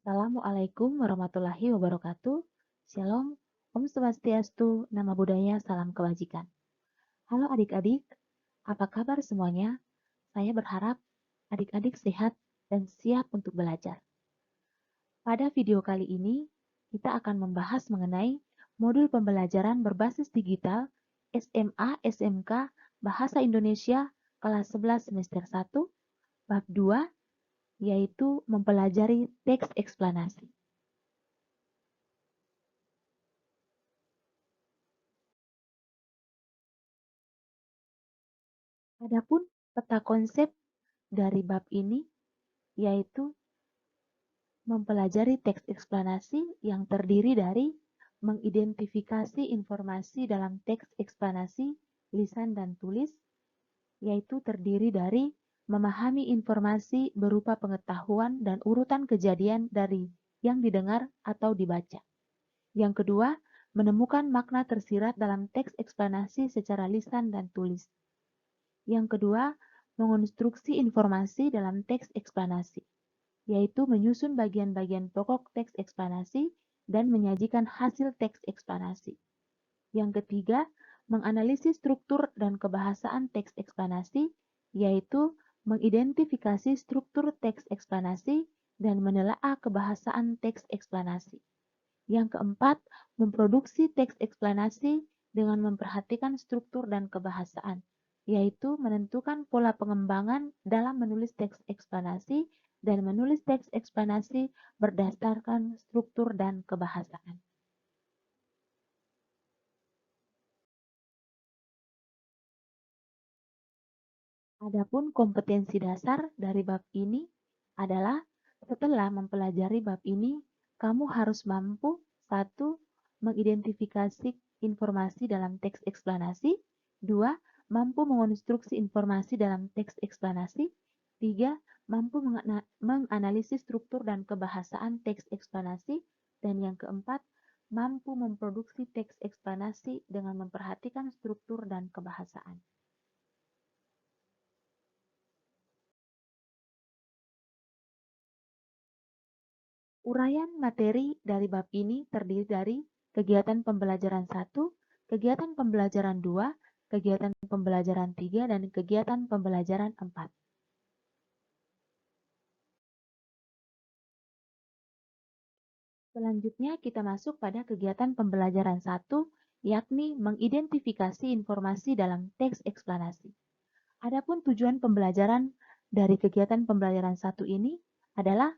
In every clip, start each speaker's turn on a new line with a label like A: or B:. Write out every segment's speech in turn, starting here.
A: Assalamualaikum warahmatullahi wabarakatuh. Shalom, Om Swastiastu, Nama Budaya, Salam Kebajikan. Halo adik-adik, apa kabar semuanya? Saya berharap adik-adik sehat dan siap untuk belajar. Pada video kali ini, kita akan membahas mengenai modul pembelajaran berbasis digital SMA SMK Bahasa Indonesia kelas 11 semester 1, bab 2, yaitu mempelajari teks eksplanasi. Adapun peta konsep dari bab ini yaitu mempelajari teks eksplanasi yang terdiri dari mengidentifikasi informasi dalam teks eksplanasi lisan dan tulis, yaitu terdiri dari memahami informasi berupa pengetahuan dan urutan kejadian dari yang didengar atau dibaca. Yang kedua, menemukan makna tersirat dalam teks eksplanasi secara lisan dan tulis. Yang kedua, mengonstruksi informasi dalam teks eksplanasi, yaitu menyusun bagian-bagian pokok teks eksplanasi dan menyajikan hasil teks eksplanasi. Yang ketiga, menganalisis struktur dan kebahasaan teks eksplanasi, yaitu mengidentifikasi struktur teks eksplanasi dan menelaah kebahasaan teks eksplanasi. Yang keempat, memproduksi teks eksplanasi dengan memperhatikan struktur dan kebahasaan, yaitu menentukan pola pengembangan dalam menulis teks eksplanasi dan menulis teks eksplanasi berdasarkan struktur dan kebahasaan. Adapun kompetensi dasar dari bab ini adalah setelah mempelajari bab ini, kamu harus mampu 1. Mengidentifikasi informasi dalam teks eksplanasi, 2. Mampu mengonstruksi informasi dalam teks eksplanasi, 3. Mampu menganalisis struktur dan kebahasaan teks eksplanasi, dan yang keempat, mampu memproduksi teks eksplanasi dengan memperhatikan struktur dan kebahasaan. Uraian materi dari bab ini terdiri dari kegiatan pembelajaran 1, kegiatan pembelajaran 2, kegiatan pembelajaran 3, dan kegiatan pembelajaran 4. Selanjutnya kita masuk pada kegiatan pembelajaran 1, yakni mengidentifikasi informasi dalam teks eksplanasi. Adapun tujuan pembelajaran dari kegiatan pembelajaran 1 ini adalah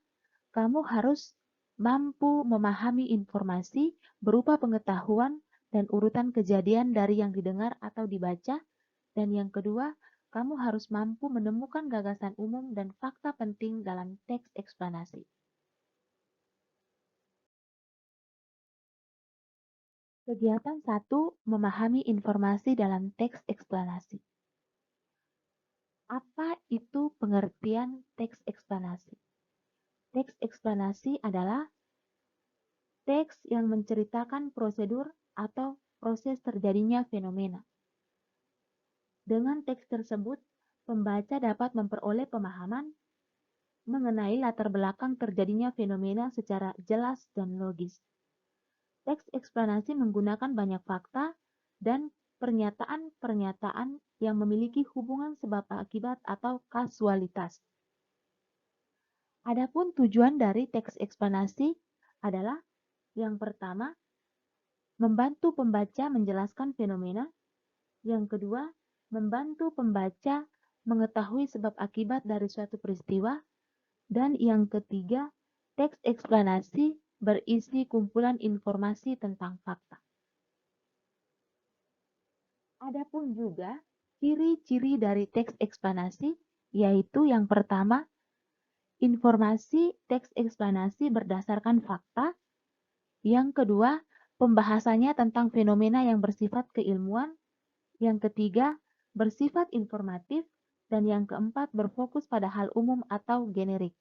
A: kamu harus mampu memahami informasi berupa pengetahuan dan urutan kejadian dari yang didengar atau dibaca, dan yang kedua, kamu harus mampu menemukan gagasan umum dan fakta penting dalam teks eksplanasi. Kegiatan 1, memahami informasi dalam teks eksplanasi. Apa itu pengertian teks eksplanasi? Teks eksplanasi adalah teks yang menceritakan prosedur atau proses terjadinya fenomena. Dengan teks tersebut, pembaca dapat memperoleh pemahaman mengenai latar belakang terjadinya fenomena secara jelas dan logis. Teks eksplanasi menggunakan banyak fakta dan pernyataan-pernyataan yang memiliki hubungan sebab akibat atau kasualitas. Adapun tujuan dari teks eksplanasi adalah yang pertama, membantu pembaca menjelaskan fenomena. Yang kedua, membantu pembaca mengetahui sebab akibat dari suatu peristiwa. Dan yang ketiga, teks eksplanasi berisi kumpulan informasi tentang fakta. Adapun juga ciri-ciri dari teks eksplanasi, yaitu yang pertama, informasi teks eksplanasi berdasarkan fakta. Yang kedua, pembahasannya tentang fenomena yang bersifat keilmuan. Yang ketiga, bersifat informatif. Dan yang keempat, berfokus pada hal umum atau generik.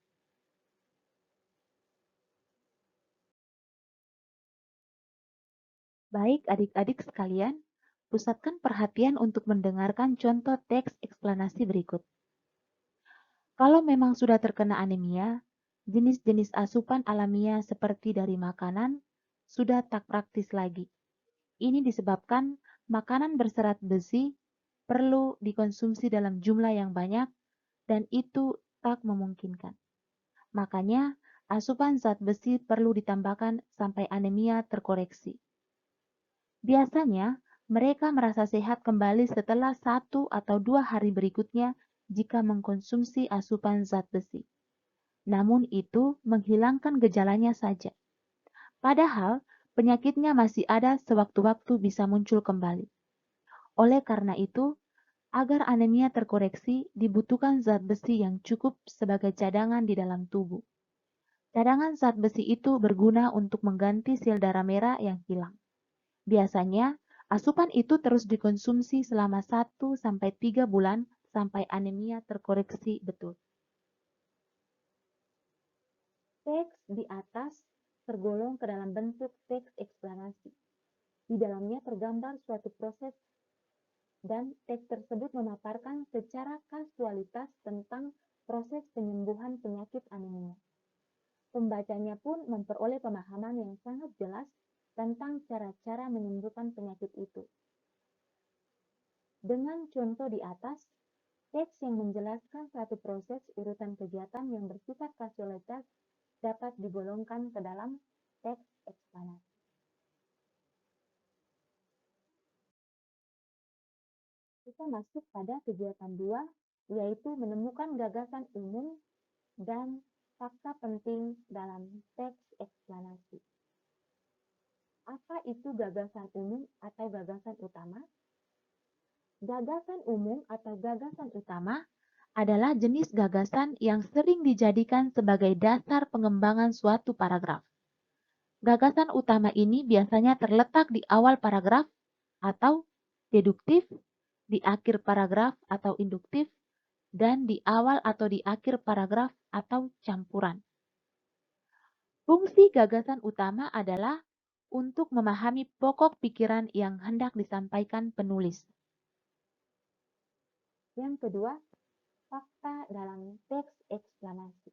A: Baik adik-adik sekalian, pusatkan perhatian untuk mendengarkan contoh teks eksplanasi berikut. Kalau memang sudah terkena anemia, jenis-jenis asupan alamiah seperti dari makanan sudah tak praktis lagi. Ini disebabkan makanan berserat besi perlu dikonsumsi dalam jumlah yang banyak dan itu tak memungkinkan. Makanya, asupan zat besi perlu ditambahkan sampai anemia terkoreksi. Biasanya, mereka merasa sehat kembali setelah 1 atau 2 hari berikutnya jika mengkonsumsi asupan zat besi. Namun itu menghilangkan gejalanya saja. Padahal, penyakitnya masih ada sewaktu-waktu bisa muncul kembali. Oleh karena itu, agar anemia terkoreksi, dibutuhkan zat besi yang cukup sebagai cadangan di dalam tubuh. Cadangan zat besi itu berguna untuk mengganti sel darah merah yang hilang. Biasanya, asupan itu terus dikonsumsi selama 1 sampai 3 bulan sampai anemia terkoreksi betul. Teks di atas tergolong ke dalam bentuk teks eksplanasi. Di dalamnya tergambar suatu proses dan teks tersebut memaparkan secara kasualitas tentang proses penyembuhan penyakit anemia. Pembacanya pun memperoleh pemahaman yang sangat jelas tentang cara-cara menyembuhkan penyakit itu. Dengan contoh di atas, teks yang menjelaskan suatu proses urutan kegiatan yang bersifat kasualitas dapat digolongkan ke dalam teks eksplanasi. Kita masuk pada kegiatan 2, yaitu menemukan gagasan umum dan fakta penting dalam teks eksplanasi. Apa itu gagasan umum atau gagasan utama? Gagasan umum atau gagasan utama adalah jenis gagasan yang sering dijadikan sebagai dasar pengembangan suatu paragraf. Gagasan utama ini biasanya terletak di awal paragraf atau deduktif, di akhir paragraf atau induktif, dan di awal atau di akhir paragraf atau campuran. Fungsi gagasan utama adalah untuk memahami pokok pikiran yang hendak disampaikan penulis. Yang kedua, fakta dalam teks eksplanasi.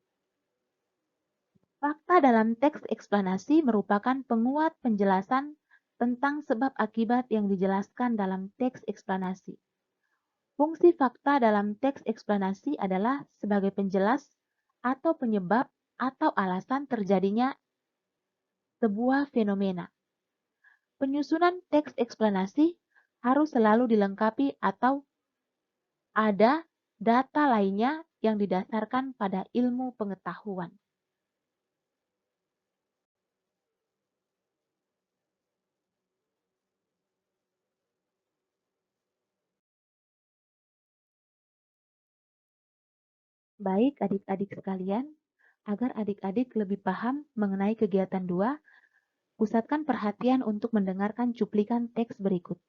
A: Fakta dalam teks eksplanasi merupakan penguat penjelasan tentang sebab akibat yang dijelaskan dalam teks eksplanasi. Fungsi fakta dalam teks eksplanasi adalah sebagai penjelas atau penyebab atau alasan terjadinya sebuah fenomena. Penyusunan teks eksplanasi harus selalu dilengkapi atau ada data lainnya yang didasarkan pada ilmu pengetahuan. Baik adik-adik sekalian, agar adik-adik lebih paham mengenai kegiatan 2, pusatkan perhatian untuk mendengarkan cuplikan teks berikut.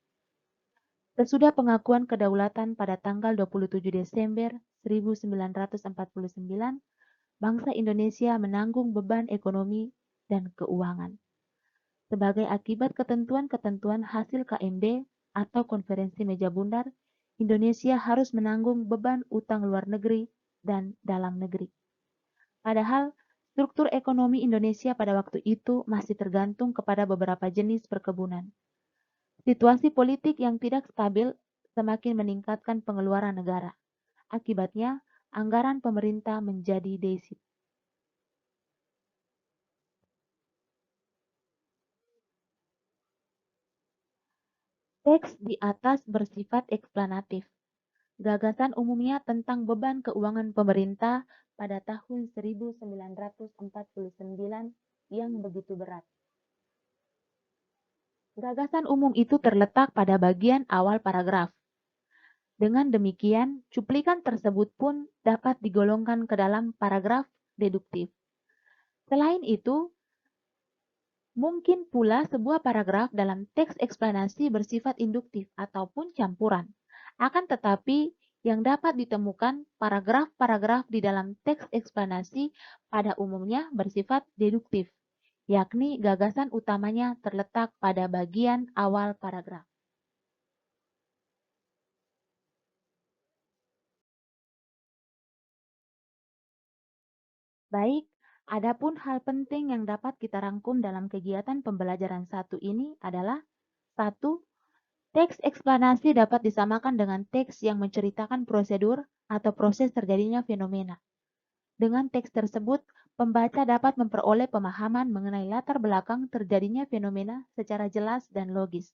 A: Sesudah pengakuan kedaulatan pada tanggal 27 Desember 1949, bangsa Indonesia menanggung beban ekonomi dan keuangan. Sebagai akibat ketentuan-ketentuan hasil KMB atau Konferensi Meja Bundar, Indonesia harus menanggung beban utang luar negeri dan dalam negeri. Padahal, struktur ekonomi Indonesia pada waktu itu masih tergantung kepada beberapa jenis perkebunan. Situasi politik yang tidak stabil semakin meningkatkan pengeluaran negara. Akibatnya, anggaran pemerintah menjadi defisit. Teks di atas bersifat eksplanatif. Gagasan umumnya tentang beban keuangan pemerintah pada tahun 1949 yang begitu berat. Gagasan umum itu terletak pada bagian awal paragraf. Dengan demikian, cuplikan tersebut pun dapat digolongkan ke dalam paragraf deduktif. Selain itu, mungkin pula sebuah paragraf dalam teks eksplanasi bersifat induktif ataupun campuran. Akan tetapi, yang dapat ditemukan paragraf-paragraf di dalam teks eksplanasi pada umumnya bersifat deduktif, yakni gagasan utamanya terletak pada bagian awal paragraf. Baik, Adapun hal penting yang dapat kita rangkum dalam kegiatan pembelajaran satu ini adalah: 1. Teks eksplanasi dapat disamakan dengan teks yang menceritakan prosedur atau proses terjadinya fenomena. Dengan teks tersebut, pembaca dapat memperoleh pemahaman mengenai latar belakang terjadinya fenomena secara jelas dan logis.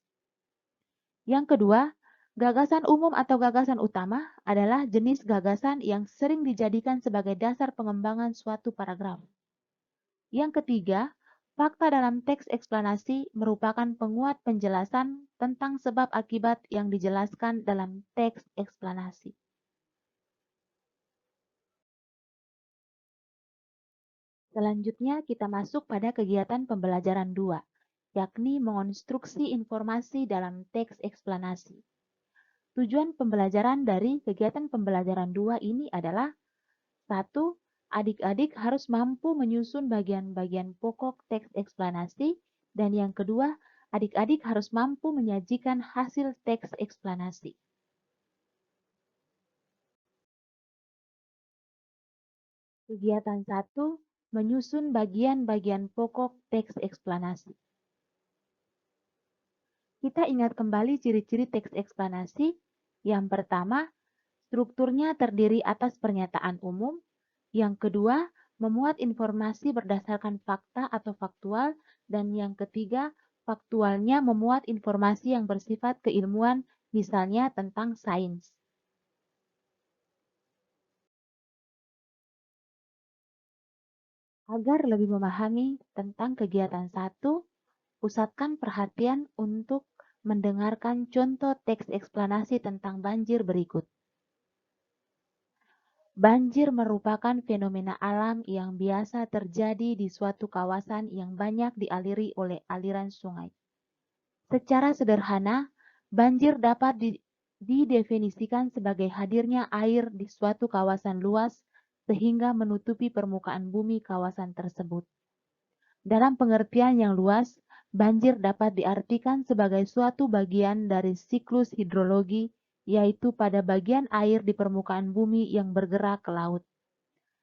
A: Yang kedua, gagasan umum atau gagasan utama adalah jenis gagasan yang sering dijadikan sebagai dasar pengembangan suatu paragraf. Yang ketiga, fakta dalam teks eksplanasi merupakan penguat penjelasan tentang sebab akibat yang dijelaskan dalam teks eksplanasi. Selanjutnya kita masuk pada kegiatan pembelajaran 2, yakni mengonstruksi informasi dalam teks eksplanasi. Tujuan pembelajaran dari kegiatan pembelajaran 2 ini adalah: 1. Adik-adik harus mampu menyusun bagian-bagian pokok teks eksplanasi, dan yang kedua, adik-adik harus mampu menyajikan hasil teks eksplanasi. Kegiatan 1, menyusun bagian-bagian pokok teks eksplanasi. Kita ingat kembali ciri-ciri teks eksplanasi. Yang pertama, strukturnya terdiri atas pernyataan umum. Yang kedua, memuat informasi berdasarkan fakta atau faktual. Dan yang ketiga, faktualnya memuat informasi yang bersifat keilmuan, misalnya tentang sains. Agar lebih memahami tentang kegiatan 1, pusatkan perhatian untuk mendengarkan contoh teks eksplanasi tentang banjir berikut. Banjir merupakan fenomena alam yang biasa terjadi di suatu kawasan yang banyak dialiri oleh aliran sungai. Secara sederhana, banjir dapat didefinisikan sebagai hadirnya air di suatu kawasan luas sehingga menutupi permukaan bumi kawasan tersebut. Dalam pengertian yang luas, banjir dapat diartikan sebagai suatu bagian dari siklus hidrologi, yaitu pada bagian air di permukaan bumi yang bergerak ke laut.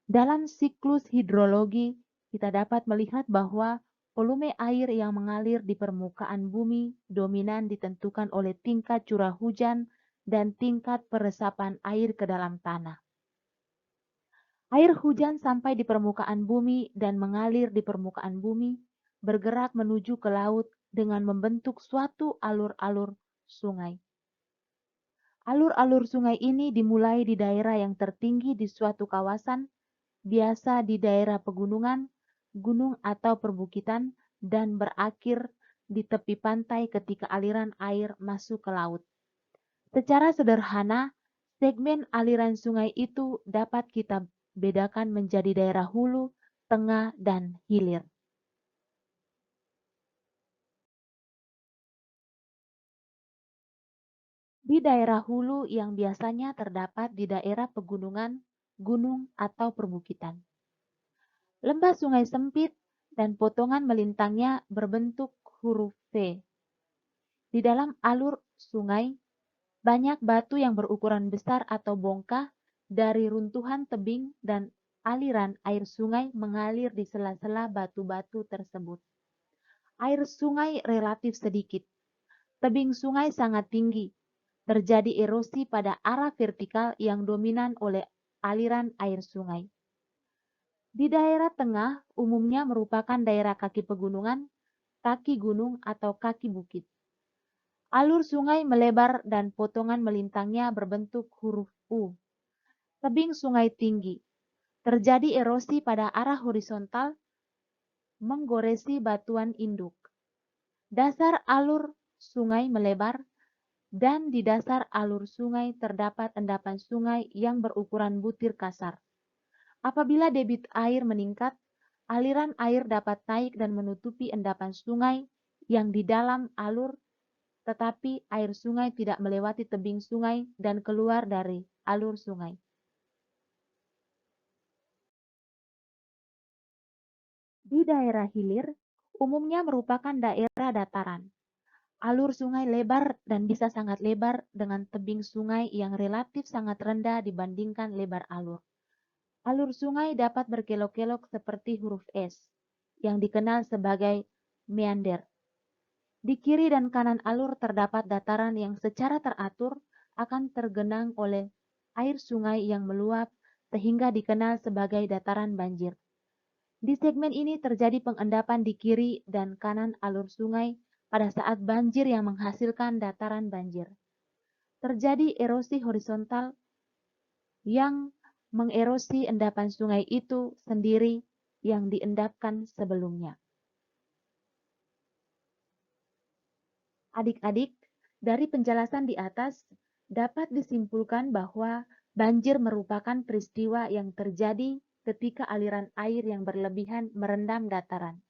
A: Dalam siklus hidrologi, kita dapat melihat bahwa volume air yang mengalir di permukaan bumi dominan ditentukan oleh tingkat curah hujan dan tingkat peresapan air ke dalam tanah. Air hujan sampai di permukaan bumi dan mengalir di permukaan bumi, bergerak menuju ke laut dengan membentuk suatu alur-alur sungai. Alur-alur sungai ini dimulai di daerah yang tertinggi di suatu kawasan, biasa di daerah pegunungan, gunung atau perbukitan, dan berakhir di tepi pantai ketika aliran air masuk ke laut. Secara sederhana, segmen aliran sungai itu dapat kita bedakan menjadi daerah hulu, tengah, dan hilir. Di daerah hulu yang biasanya terdapat di daerah pegunungan, gunung, atau perbukitan. Lembah sungai sempit dan potongan melintangnya berbentuk huruf V. Di dalam alur sungai, banyak batu yang berukuran besar atau bongkah dari runtuhan tebing dan aliran air sungai mengalir di sela-sela batu-batu tersebut. Air sungai relatif sedikit. Tebing sungai sangat tinggi. Terjadi erosi pada arah vertikal yang dominan oleh aliran air sungai. Di daerah tengah umumnya merupakan daerah kaki pegunungan, kaki gunung, atau kaki bukit. Alur sungai melebar dan potongan melintangnya berbentuk huruf U. Tebing sungai tinggi. Terjadi erosi pada arah horizontal, menggoresi batuan induk. Dasar alur sungai melebar, dan di dasar alur sungai terdapat endapan sungai yang berukuran butir kasar. Apabila debit air meningkat, aliran air dapat naik dan menutupi endapan sungai yang di dalam alur, tetapi air sungai tidak melewati tebing sungai dan keluar dari alur sungai. Di daerah hilir, umumnya merupakan daerah dataran. Alur sungai lebar dan bisa sangat lebar dengan tebing sungai yang relatif sangat rendah dibandingkan lebar alur. Alur sungai dapat berkelok-kelok seperti huruf S, yang dikenal sebagai meander. Di kiri dan kanan alur terdapat dataran yang secara teratur akan tergenang oleh air sungai yang meluap sehingga dikenal sebagai dataran banjir. Di segmen ini terjadi pengendapan di kiri dan kanan alur sungai pada saat banjir yang menghasilkan dataran banjir. Terjadi erosi horizontal yang mengerosi endapan sungai itu sendiri yang diendapkan sebelumnya. Adik-adik, dari penjelasan di atas dapat disimpulkan bahwa banjir merupakan peristiwa yang terjadi ketika aliran air yang berlebihan merendam dataran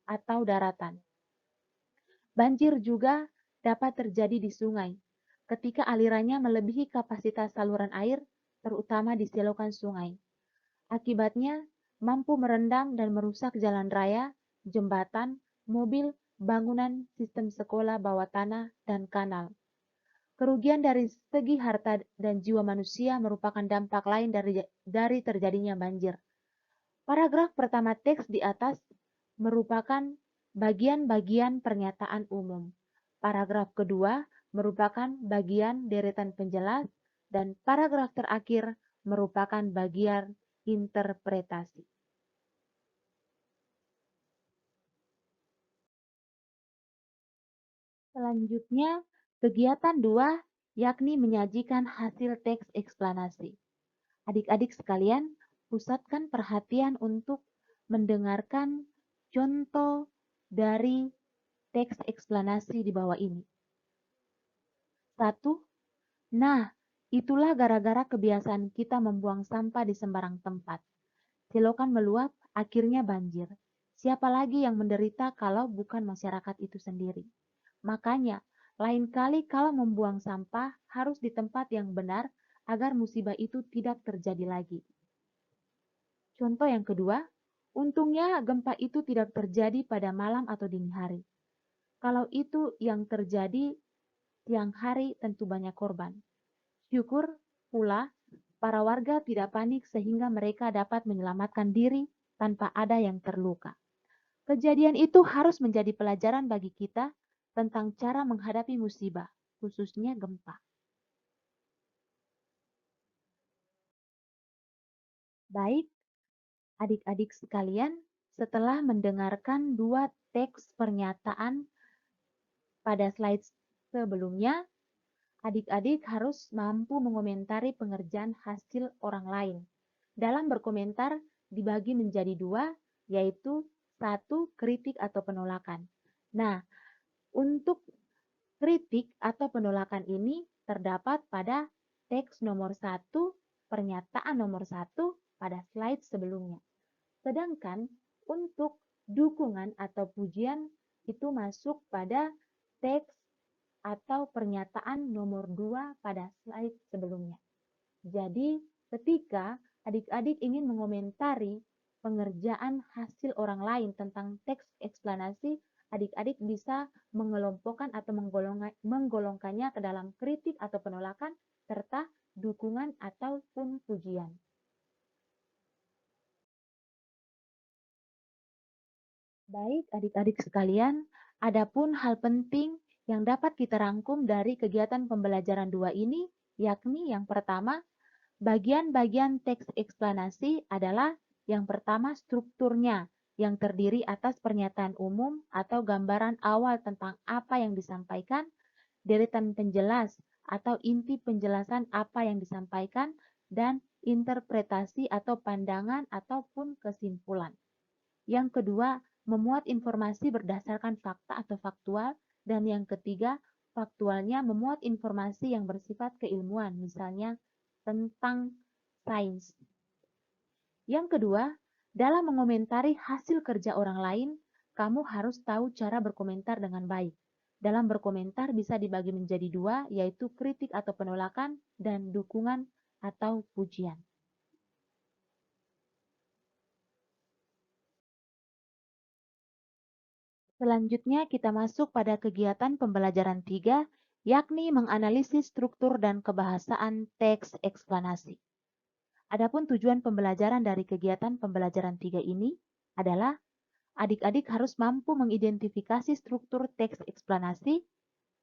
A: atau daratan. Banjir juga dapat terjadi di sungai ketika alirannya melebihi kapasitas saluran air, terutama di selokan sungai. Akibatnya, mampu merendam dan merusak jalan raya, jembatan, mobil, bangunan, sistem sekolah bawah tanah, dan kanal. Kerugian dari segi harta dan jiwa manusia merupakan dampak lain dari terjadinya banjir. Paragraf pertama teks di atas merupakan bagian-bagian pernyataan umum. Paragraf kedua merupakan bagian deretan penjelas, dan paragraf terakhir merupakan bagian interpretasi. Selanjutnya, kegiatan 2 yakni menyajikan hasil teks eksplanasi. Adik-adik sekalian, pusatkan perhatian untuk mendengarkan contoh dari teks eksplanasi di bawah ini. 1. Nah, itulah gara-gara kebiasaan kita membuang sampah di sembarang tempat. Selokan meluap, akhirnya banjir. Siapa lagi yang menderita kalau bukan masyarakat itu sendiri? Makanya, lain kali kalau membuang sampah harus di tempat yang benar agar musibah itu tidak terjadi lagi. Contoh yang kedua, untungnya gempa itu tidak terjadi pada malam atau dini hari. Kalau itu yang terjadi siang hari tentu banyak korban. Syukur pula para warga tidak panik sehingga mereka dapat menyelamatkan diri tanpa ada yang terluka. Kejadian itu harus menjadi pelajaran bagi kita tentang cara menghadapi musibah, khususnya gempa. Baik, adik-adik sekalian, setelah mendengarkan dua teks pernyataan pada slide sebelumnya, adik-adik harus mampu mengomentari pengerjaan hasil orang lain. Dalam berkomentar dibagi menjadi dua, yaitu 1. Kritik atau penolakan. Nah, untuk kritik atau penolakan ini terdapat pada teks nomor 1, pernyataan nomor 1 pada slide sebelumnya. Sedangkan untuk dukungan atau pujian itu masuk pada teks atau pernyataan nomor 2 pada slide sebelumnya. Jadi, ketika adik-adik ingin mengomentari pengerjaan hasil orang lain tentang teks eksplanasi, adik-adik bisa mengelompokkan atau menggolongkannya ke dalam kritik atau penolakan serta dukungan ataupun pujian. Baik, adik-adik sekalian, adapun hal penting yang dapat kita rangkum dari kegiatan pembelajaran 2 ini, yakni yang pertama, bagian-bagian teks eksplanasi adalah yang pertama strukturnya, yang terdiri atas pernyataan umum atau gambaran awal tentang apa yang disampaikan, deretan penjelas atau inti penjelasan apa yang disampaikan, dan interpretasi atau pandangan ataupun kesimpulan. Yang kedua, memuat informasi berdasarkan fakta atau faktual, dan yang ketiga, faktualnya memuat informasi yang bersifat keilmuan, misalnya tentang sains. Yang kedua, dalam mengomentari hasil kerja orang lain, kamu harus tahu cara berkomentar dengan baik. Dalam berkomentar bisa dibagi menjadi dua, yaitu kritik atau penolakan dan dukungan atau pujian. Selanjutnya kita masuk pada kegiatan pembelajaran 3, yakni menganalisis struktur dan kebahasaan teks eksplanasi. Adapun tujuan pembelajaran dari kegiatan pembelajaran 3 ini adalah adik-adik harus mampu mengidentifikasi struktur teks eksplanasi,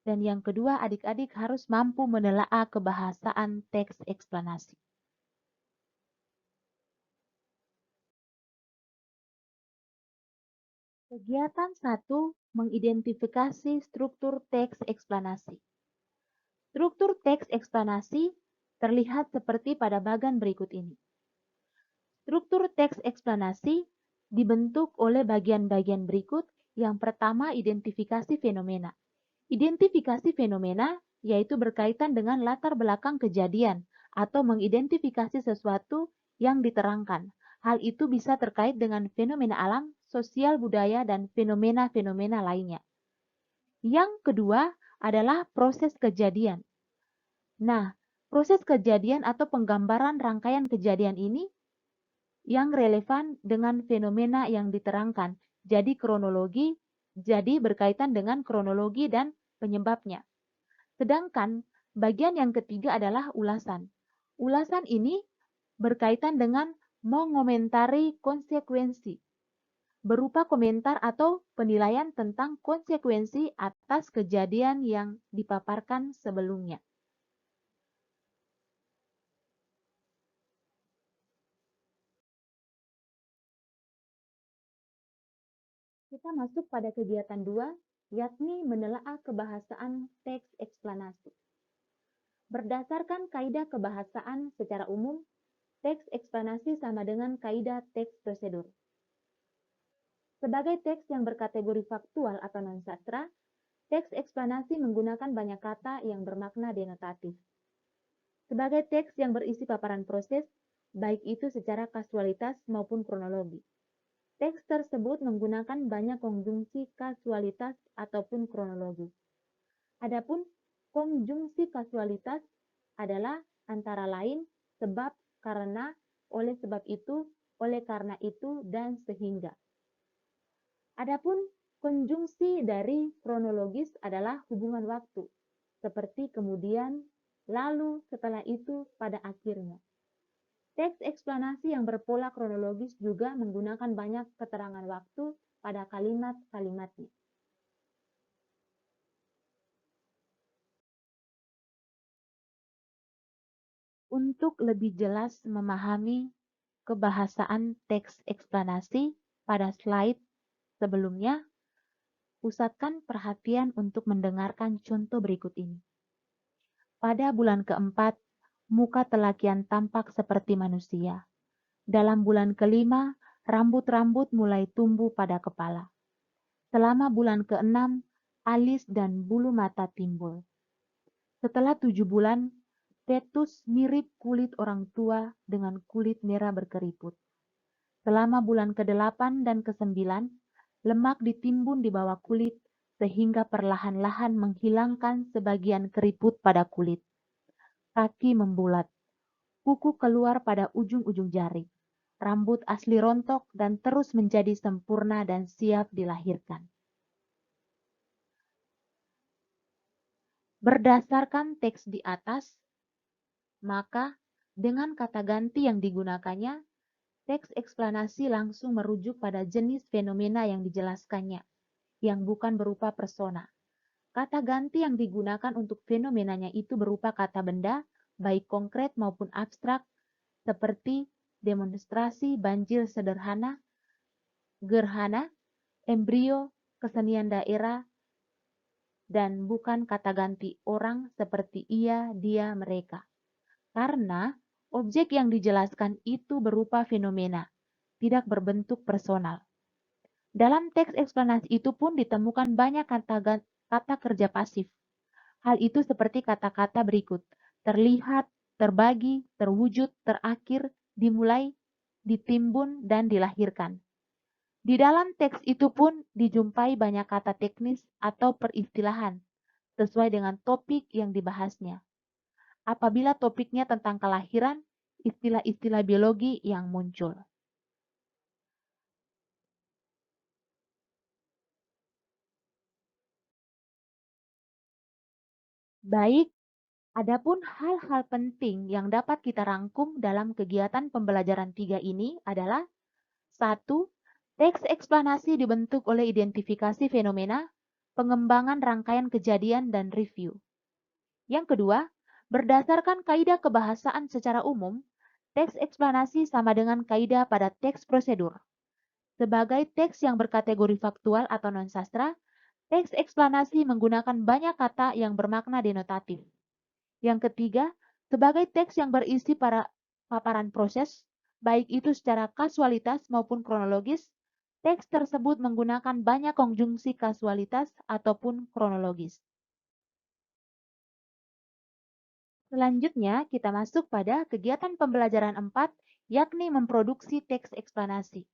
A: dan yang kedua, adik-adik harus mampu menelaah kebahasaan teks eksplanasi. Kegiatan 1, mengidentifikasi struktur teks eksplanasi. Struktur teks eksplanasi terlihat seperti pada bagan berikut ini. Struktur teks eksplanasi dibentuk oleh bagian-bagian berikut. Yang pertama, identifikasi fenomena. Identifikasi fenomena yaitu berkaitan dengan latar belakang kejadian atau mengidentifikasi sesuatu yang diterangkan. Hal itu bisa terkait dengan fenomena alam, sosial budaya, dan fenomena-fenomena lainnya. Yang kedua adalah proses kejadian. Nah, proses kejadian atau penggambaran rangkaian kejadian ini yang relevan dengan fenomena yang diterangkan. Jadi kronologi, jadi berkaitan dengan kronologi dan penyebabnya. Sedangkan bagian yang ketiga adalah ulasan. Ulasan ini berkaitan dengan mengomentari konsekuensi, berupa komentar atau penilaian tentang konsekuensi atas kejadian yang dipaparkan sebelumnya. Kita masuk pada kegiatan 2, yakni menelaah kebahasaan teks eksplanasi. Berdasarkan kaidah kebahasaan secara umum, teks eksplanasi sama dengan kaidah teks prosedur. Sebagai teks yang berkategori faktual atau non-sastra, teks eksplanasi menggunakan banyak kata yang bermakna denotatif. Sebagai teks yang berisi paparan proses, baik itu secara kasualitas maupun kronologi. Teks tersebut menggunakan banyak konjungsi kasualitas ataupun kronologi. Adapun konjungsi kasualitas adalah antara lain sebab, karena, oleh sebab itu, oleh karena itu, dan sehingga. Adapun konjungsi dari kronologis adalah hubungan waktu, seperti kemudian, lalu, setelah itu, pada akhirnya. Teks eksplanasi yang berpola kronologis juga menggunakan banyak keterangan waktu pada kalimat-kalimatnya. Untuk lebih jelas memahami kebahasaan teks eksplanasi pada slide sebelumnya, pusatkan perhatian untuk mendengarkan contoh berikut ini. Pada bulan keempat, muka telakian tampak seperti manusia. Dalam bulan kelima, rambut-rambut mulai tumbuh pada kepala. Selama bulan keenam, alis dan bulu mata timbul. Setelah 7 bulan, fetus mirip kulit orang tua dengan kulit merah berkeriput. Selama bulan ke-8 dan ke-9, lemak ditimbun di bawah kulit sehingga perlahan-lahan menghilangkan sebagian keriput pada kulit. Kaki membulat, kuku keluar pada ujung-ujung jari, rambut asli rontok dan terus menjadi sempurna dan siap dilahirkan. Berdasarkan teks di atas, maka dengan kata ganti yang digunakannya, teks eksplanasi langsung merujuk pada jenis fenomena yang dijelaskannya, yang bukan berupa persona. Kata ganti yang digunakan untuk fenomenanya itu berupa kata benda, baik konkret maupun abstrak, seperti demonstrasi banjir sederhana, gerhana, embrio, kesenian daerah, dan bukan kata ganti orang seperti ia, dia, mereka. Karena objek yang dijelaskan itu berupa fenomena, tidak berbentuk personal. Dalam teks eksplanasi itu pun ditemukan banyak kata kerja pasif. Hal itu seperti kata-kata berikut: terlihat, terbagi, terwujud, terakhir, dimulai, ditimbun, dan dilahirkan. Di dalam teks itu pun dijumpai banyak kata teknis atau peristilahan sesuai dengan topik yang dibahasnya. Apabila topiknya tentang kelahiran, istilah-istilah biologi yang muncul. Baik, Adapun hal-hal penting yang dapat kita rangkum dalam kegiatan pembelajaran 3 ini adalah: 1. Teks eksplanasi dibentuk oleh identifikasi fenomena, pengembangan rangkaian kejadian, dan review. Yang kedua, berdasarkan kaidah kebahasaan secara umum, teks eksplanasi sama dengan kaidah pada teks prosedur. Sebagai teks yang berkategori faktual atau non-sastra, teks eksplanasi menggunakan banyak kata yang bermakna denotatif. Yang ketiga, sebagai teks yang berisi para paparan proses, baik itu secara kasualitas maupun kronologis, teks tersebut menggunakan banyak konjungsi kasualitas ataupun kronologis. Selanjutnya, kita masuk pada kegiatan pembelajaran 4, yakni memproduksi teks eksplanasi.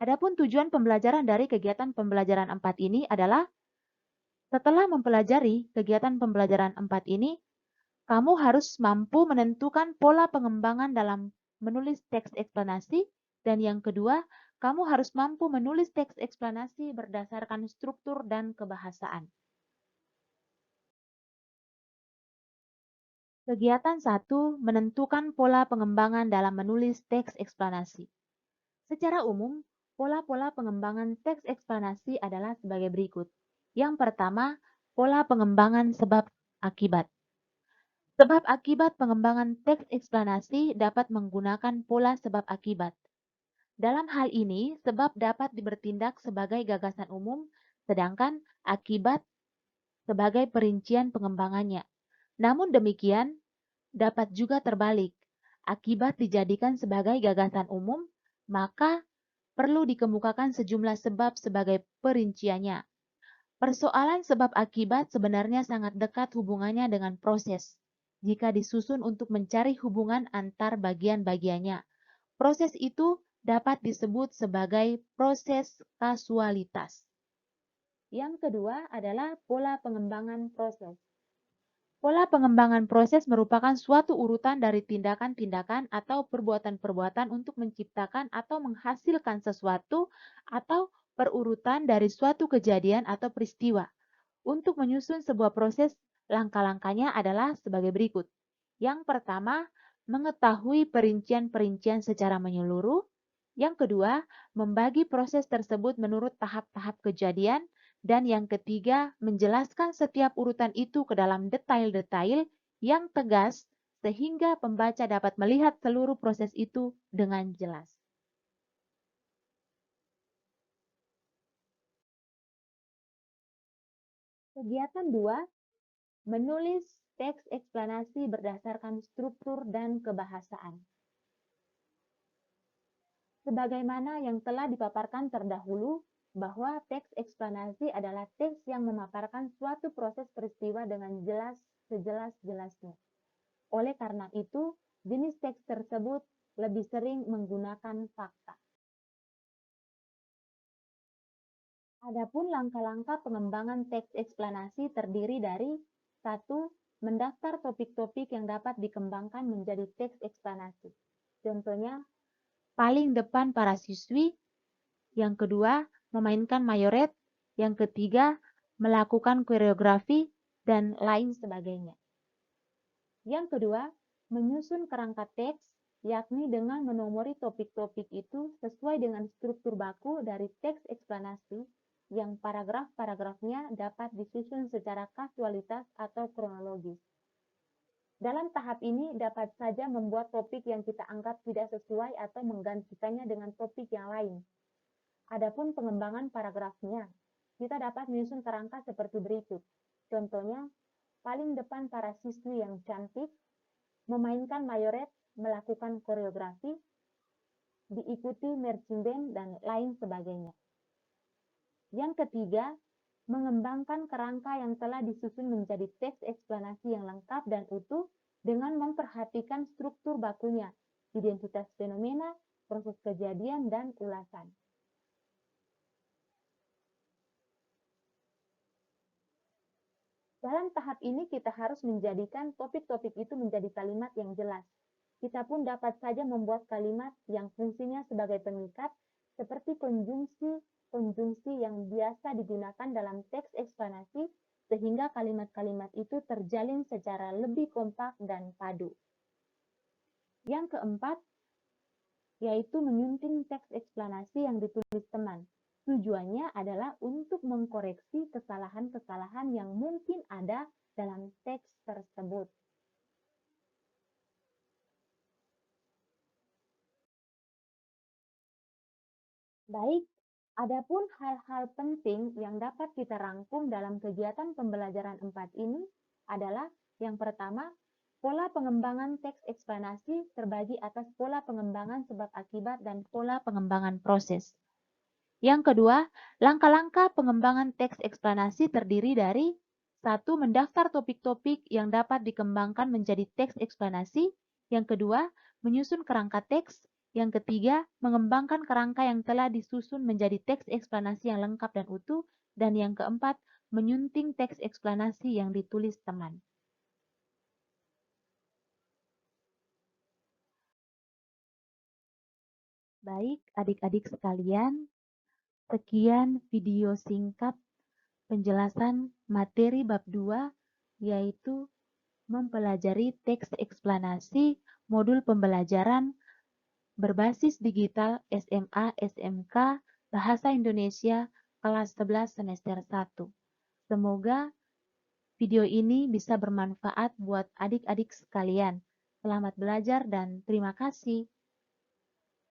A: Adapun tujuan pembelajaran dari kegiatan pembelajaran 4 ini adalah: setelah mempelajari kegiatan pembelajaran 4 ini, kamu harus mampu menentukan pola pengembangan dalam menulis teks eksplanasi, dan yang kedua, kamu harus mampu menulis teks eksplanasi berdasarkan struktur dan kebahasaan. Kegiatan 1, menentukan pola pengembangan dalam menulis teks eksplanasi. Secara umum, pola-pola pengembangan teks eksplanasi adalah sebagai berikut. Yang pertama, pola pengembangan sebab akibat. Sebab akibat pengembangan teks eksplanasi dapat menggunakan pola sebab akibat. Dalam hal ini, sebab dapat bertindak sebagai gagasan umum, sedangkan akibat sebagai perincian pengembangannya. Namun demikian, dapat juga terbalik. Akibat dijadikan sebagai gagasan umum, maka perlu dikemukakan sejumlah sebab sebagai perinciannya. Persoalan sebab akibat sebenarnya sangat dekat hubungannya dengan proses, jika disusun untuk mencari hubungan antar bagian-bagiannya. Proses itu dapat disebut sebagai proses kasualitas. Yang kedua adalah pola pengembangan proses. Pola pengembangan proses merupakan suatu urutan dari tindakan-tindakan atau perbuatan-perbuatan untuk menciptakan atau menghasilkan sesuatu, atau perurutan dari suatu kejadian atau peristiwa. Untuk menyusun sebuah proses, langkah-langkahnya adalah sebagai berikut. Yang pertama, mengetahui perincian-perincian secara menyeluruh. Yang kedua, membagi proses tersebut menurut tahap-tahap kejadian. Dan yang ketiga, menjelaskan setiap urutan itu ke dalam detail-detail yang tegas sehingga pembaca dapat melihat seluruh proses itu dengan jelas. Kegiatan 2, menulis teks eksplanasi berdasarkan struktur dan kebahasaan. Sebagaimana yang telah dipaparkan terdahulu, bahwa teks eksplanasi adalah teks yang memaparkan suatu proses peristiwa dengan jelas sejelas-jelasnya. Oleh karena itu, jenis teks tersebut lebih sering menggunakan fakta. Adapun langkah-langkah pengembangan teks eksplanasi terdiri dari: 1. Mendaftar topik-topik yang dapat dikembangkan menjadi teks eksplanasi. Contohnya, paling depan para siswi. Yang kedua, memainkan mayoret. Yang ketiga, melakukan koreografi, dan lain sebagainya. Yang kedua, menyusun kerangka teks, yakni dengan menomori topik-topik itu sesuai dengan struktur baku dari teks eksplanasi, yang paragraf-paragrafnya dapat disusun secara kasualitas atau kronologis. Dalam tahap ini dapat saja membuat topik yang kita anggap tidak sesuai atau menggantikannya dengan topik yang lain. Adapun pengembangan paragrafnya, kita dapat menyusun kerangka seperti berikut. Contohnya, paling depan para siswi yang cantik, memainkan mayoret, melakukan koreografi, diikuti marching band, dan lain sebagainya. Yang ketiga, mengembangkan kerangka yang telah disusun menjadi teks eksplanasi yang lengkap dan utuh dengan memperhatikan struktur bakunya, identitas fenomena, proses kejadian, dan ulasan. Dalam tahap ini kita harus menjadikan topik-topik itu menjadi kalimat yang jelas. Kita pun dapat saja membuat kalimat yang fungsinya sebagai pengikat, seperti konjungsi yang biasa digunakan dalam teks eksplanasi, sehingga kalimat-kalimat itu terjalin secara lebih kompak dan padu. Yang keempat, yaitu menyunting teks eksplanasi yang ditulis teman. Tujuannya adalah untuk mengkoreksi kesalahan-kesalahan yang mungkin ada dalam teks tersebut. Baik, adapun hal-hal penting yang dapat kita rangkum dalam kegiatan pembelajaran 4 ini adalah yang pertama, pola pengembangan teks eksplanasi terbagi atas pola pengembangan sebab akibat dan pola pengembangan proses. Yang kedua, langkah-langkah pengembangan teks eksplanasi terdiri dari 1. Mendaftar topik-topik yang dapat dikembangkan menjadi teks eksplanasi. Yang kedua, menyusun kerangka teks. Yang ketiga, mengembangkan kerangka yang telah disusun menjadi teks eksplanasi yang lengkap dan utuh. Dan yang keempat, menyunting teks eksplanasi yang ditulis teman. Baik, adik-adik sekalian, sekian video singkat penjelasan materi bab 2, yaitu mempelajari teks eksplanasi modul pembelajaran berbasis digital SMA SMK Bahasa Indonesia kelas 11 semester 1. Semoga video ini bisa bermanfaat buat adik-adik sekalian. Selamat belajar dan terima kasih.